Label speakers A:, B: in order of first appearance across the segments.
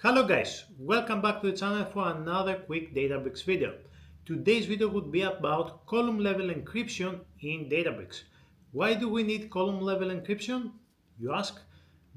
A: Hello guys, welcome back to the channel for another quick Databricks video. Today's video would be about column level encryption in Databricks. Why do we need column level encryption? You ask?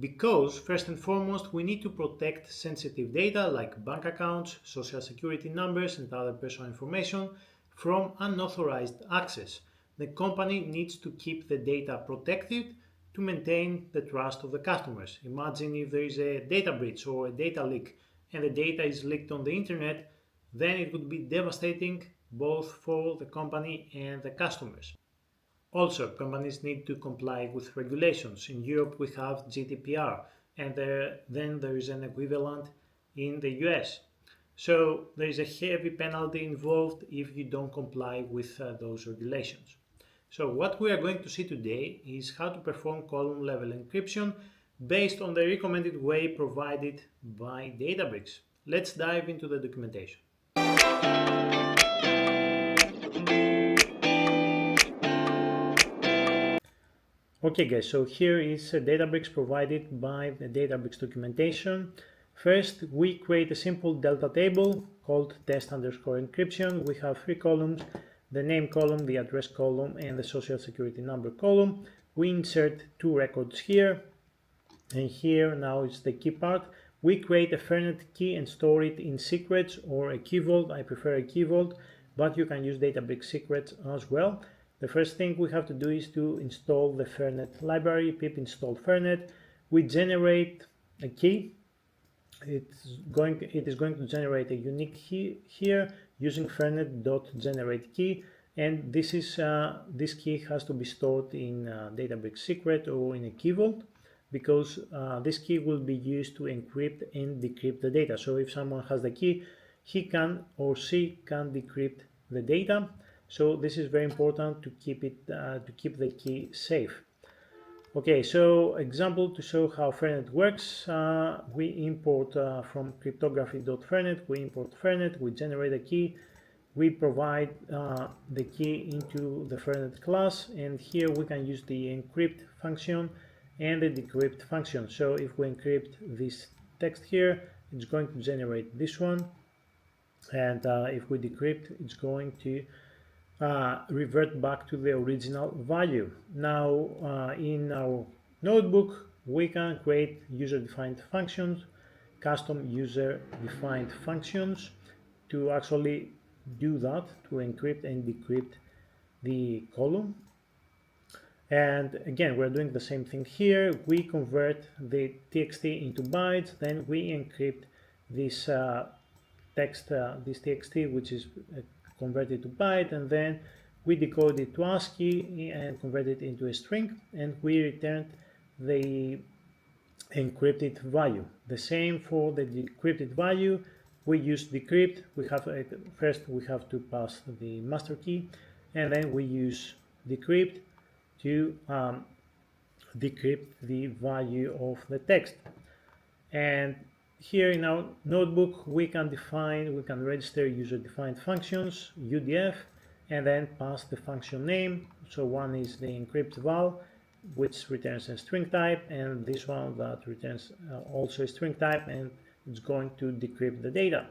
A: Because first and foremost we need to protect sensitive data like bank accounts, social security numbers and other personal information from unauthorized access. The company needs to keep the data protected to maintain the trust of the customers. Imagine if there is a data breach or a data leak and the data is leaked on the internet, then it would be devastating both for the company and the customers. Also, companies need to comply with regulations. In Europe, we have GDPR, and then there is an equivalent in the US. So there is a heavy penalty involved if you don't comply with those regulations. So what we are going to see today is how to perform column level encryption based on the recommended way provided by Databricks. Let's dive into the documentation. Okay guys, so here is a Databricks provided by the Databricks documentation. First, we create a simple delta table called test underscore encryption. We have three columns, the name column, the address column, and the social security number column. We insert two records here, and here now is the key part. We create a Fernet key and store it in secrets or a key vault. I prefer a key vault, but you can use Databricks secrets as well. The first thing we have to do is to install the Fernet library, pip install Fernet. We generate a key. It is going to generate a unique key here using fernet.generate key, and this key has to be stored in Databricks secret or in a key vault, because this key will be used to encrypt and decrypt the data. So if someone has the key, he can or she can decrypt the data. So this is very important to keep the key safe. Okay, so example to show how Fernet works. We import from cryptography.fernet. We import Fernet. We generate a key. We provide the key into the Fernet class, and here we can use the encrypt function and the decrypt function. So if we encrypt this text here, it's going to generate this one, and if we decrypt, it's going to revert back to the original value. Now in our notebook we can create user-defined functions, custom user-defined functions to actually do that, to encrypt and decrypt the column. And again, we're doing the same thing here. We convert the txt into bytes, then we encrypt this text, this txt, which is converted to byte, and then we decode it to ASCII and convert it into a string, and we return the encrypted value. The same for the decrypted value. We use decrypt. We have first we have to pass the master key, and then we use decrypt to decrypt the value of the text. And here in our notebook we can register user-defined functions, UDF, and then pass the function name. So one is the encrypt val, which returns a string type, and this one that returns also a string type, and it's going to decrypt the data.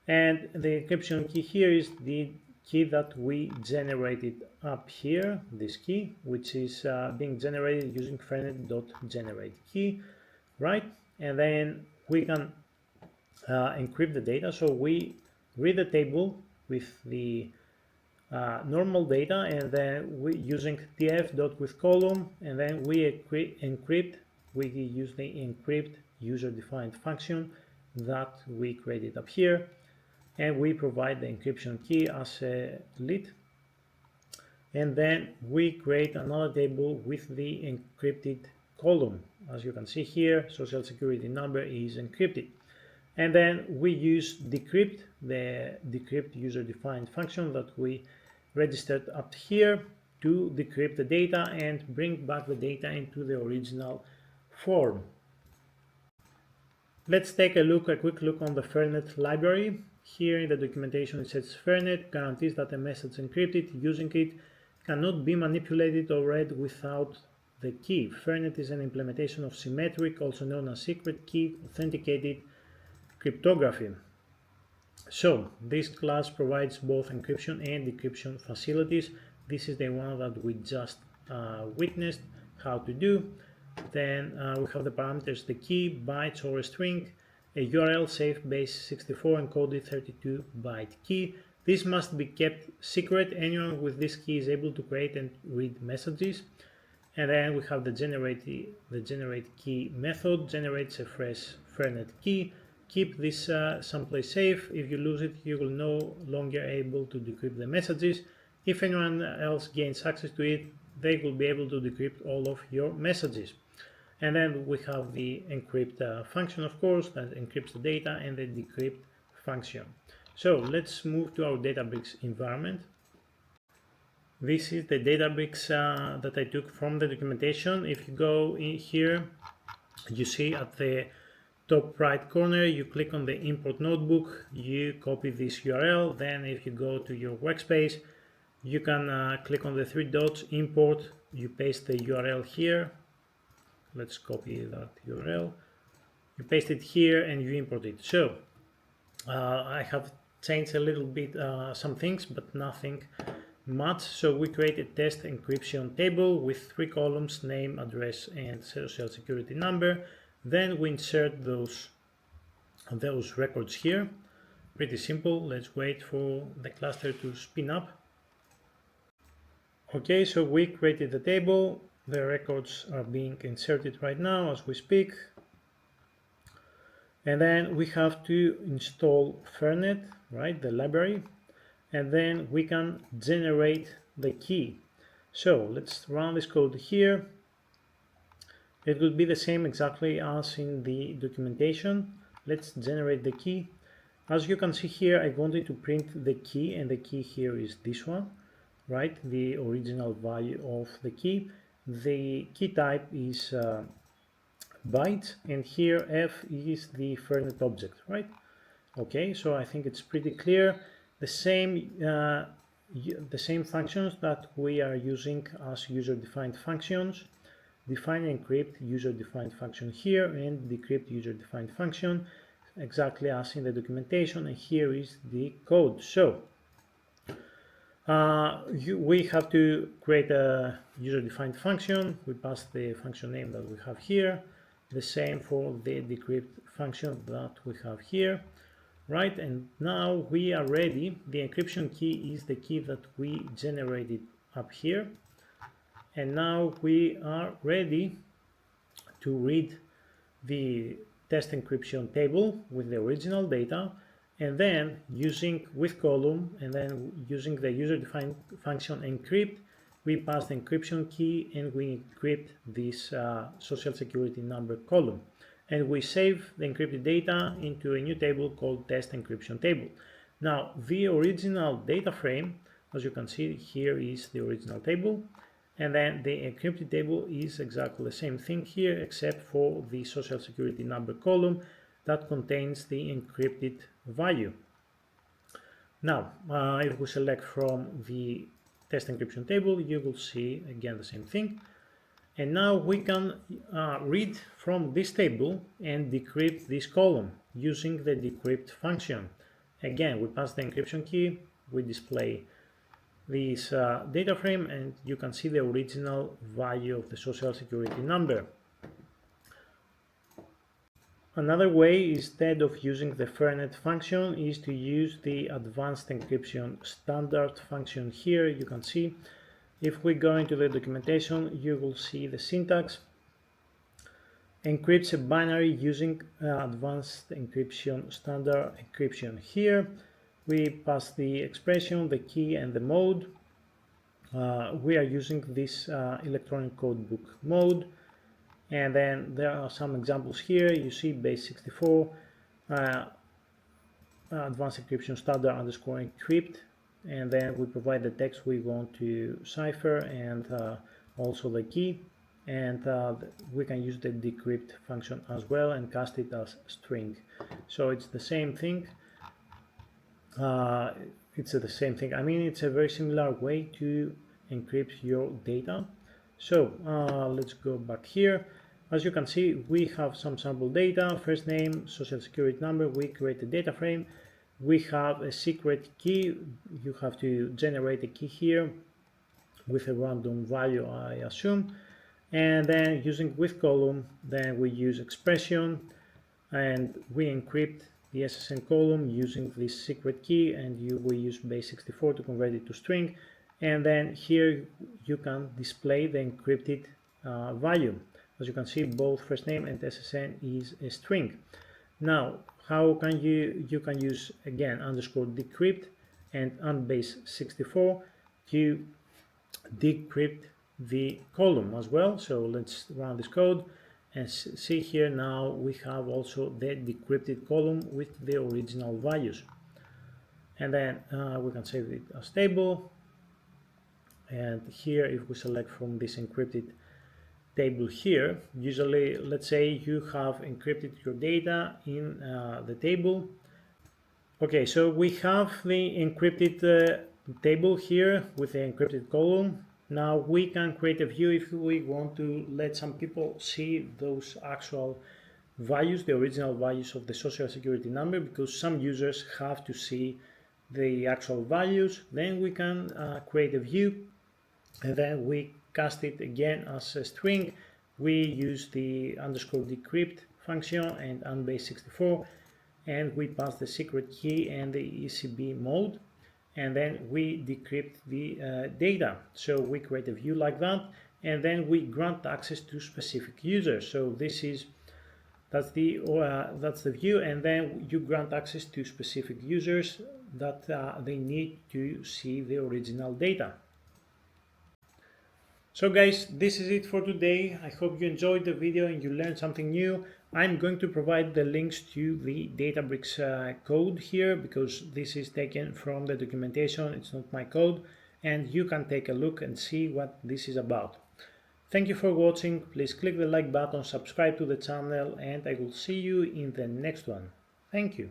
A: And the encryption key here is the key that we generated up here, this key, which is being generated using fernet.generate key, right? And then we can encrypt the data. So we read the table with the normal data, and then we using tf.withColumn, and then we encrypt. We use the encrypt user-defined function that we created up here, and we provide the encryption key as a lead. And then we create another table with the encrypted column. As you can see here, social security number is encrypted. And then we use decrypt, the decrypt user-defined function that we registered up here, to decrypt the data and bring back the data into the original form. Let's take a quick look on the Fernet library. Here in the documentation it says Fernet guarantees that a message encrypted using it cannot be manipulated or read without the key. Fernet is an implementation of symmetric, also known as secret key, authenticated cryptography. So this class provides both encryption and decryption facilities. This is the one that we just witnessed how to do. Then we have the parameters, the key, bytes or a string, a URL safe base 64 encoded 32-byte key. This must be kept secret. Anyone with this key is able to create and read messages. And then we have the generate key method, generates a fresh Fernet key. Keep this someplace safe. If you lose it, you will no longer able to decrypt the messages. If anyone else gains access to it, they will be able to decrypt all of your messages. And then we have the encrypt function, of course, that encrypts the data, and the decrypt function. So let's move to our Databricks environment. This is the Databricks that I took from the documentation. If you go in here, you see at the top right corner, you click on the import notebook, you copy this URL. Then if you go to your workspace, you can click on the three dots, import, you paste the URL here. Let's copy that URL. You paste it here and you import it. So I have changed a little bit some things, but nothing much. So we create a test encryption table with 3 columns, name, address, and social security number. Then we insert those records here. Pretty simple. Let's wait for the cluster to spin up. Okay, so we created the table. The records are being inserted right now as we speak. And then we have to install Fernet, right, the library. And then we can generate the key. So let's run this code here. It will be the same exactly as in the documentation. Let's generate the key. As you can see here, I wanted to print the key, and the key here is this one, right? The original value of the key. The key type is bytes, and here F is the Fernet object, right? Okay, so I think it's pretty clear. The same functions that we are using as user-defined functions. Define and encrypt user-defined function here, and decrypt user-defined function, exactly as in the documentation. And here is the code. So we have to create a user-defined function. We pass the function name that we have here. The same for the decrypt function that we have here. Right, and now we are ready. The encryption key is the key that we generated up here. And now we are ready to read the test encryption table with the original data, and then using with column, and then using the user-defined function encrypt, we pass the encryption key and we encrypt this social security number column. And we save the encrypted data into a new table called test encryption table. Now, the original data frame, as you can see here, is the original table. And then the encrypted table is exactly the same thing here, except for the social security number column that contains the encrypted value. Now, if we select from the test encryption table, you will see again the same thing. And now we can read from this table and decrypt this column using the decrypt function. Again, we pass the encryption key, we display this data frame, and you can see the original value of the social security number. Another way, instead of using the Fernet function, is to use the advanced encryption standard function here. You can see, if we go into the documentation, you will see the syntax. Encrypts a binary using advanced encryption standard encryption. Here we pass the expression, the key, and the mode. We are using this electronic codebook mode. And then there are some examples here. You see base 64, advanced encryption standard underscore encrypt. And then we provide the text we want to cipher, and also the key. And we can use the decrypt function as well and cast it as string. So it's the same thing. I mean, it's a very similar way to encrypt your data. So let's go back here. As you can see, we have some sample data, first name, social security number. We create a data frame. We have a secret key. You have to generate a key here with a random value, I assume. And then using with column, then we use expression and we encrypt the SSN column using this secret key, and we use base64 to convert it to string. And then here you can display the encrypted value. As you can see, both first name and SSN is a string. Now, how can you can use again _decrypt and base64 to decrypt the column as well. So let's run this code and see here. Now we have also the decrypted column with the original values, and then we can save it as table. And here, if we select from this encrypted table here, usually let's say you have encrypted your data in the table. Okay, so we have the encrypted table here with the encrypted column. Now we can create a view if we want to let some people see those actual values, the original values of the social security number, because some users have to see the actual values. Then we can create a view, and then we cast it again as a string. We use the _decrypt function and base64, and we pass the secret key and the ECB mode, and then we decrypt the data. So we create a view like that, and then we grant access to specific users. So that's the view, and then you grant access to specific users that they need to see the original data. So guys, this is it for today. I hope you enjoyed the video and you learned something new. I'm going to provide the links to the Databricks code here, because this is taken from the documentation. It's not my code, and you can take a look and see what this is about. Thank you for watching. Please click the like button, subscribe to the channel, and I will see you in the next one. Thank you.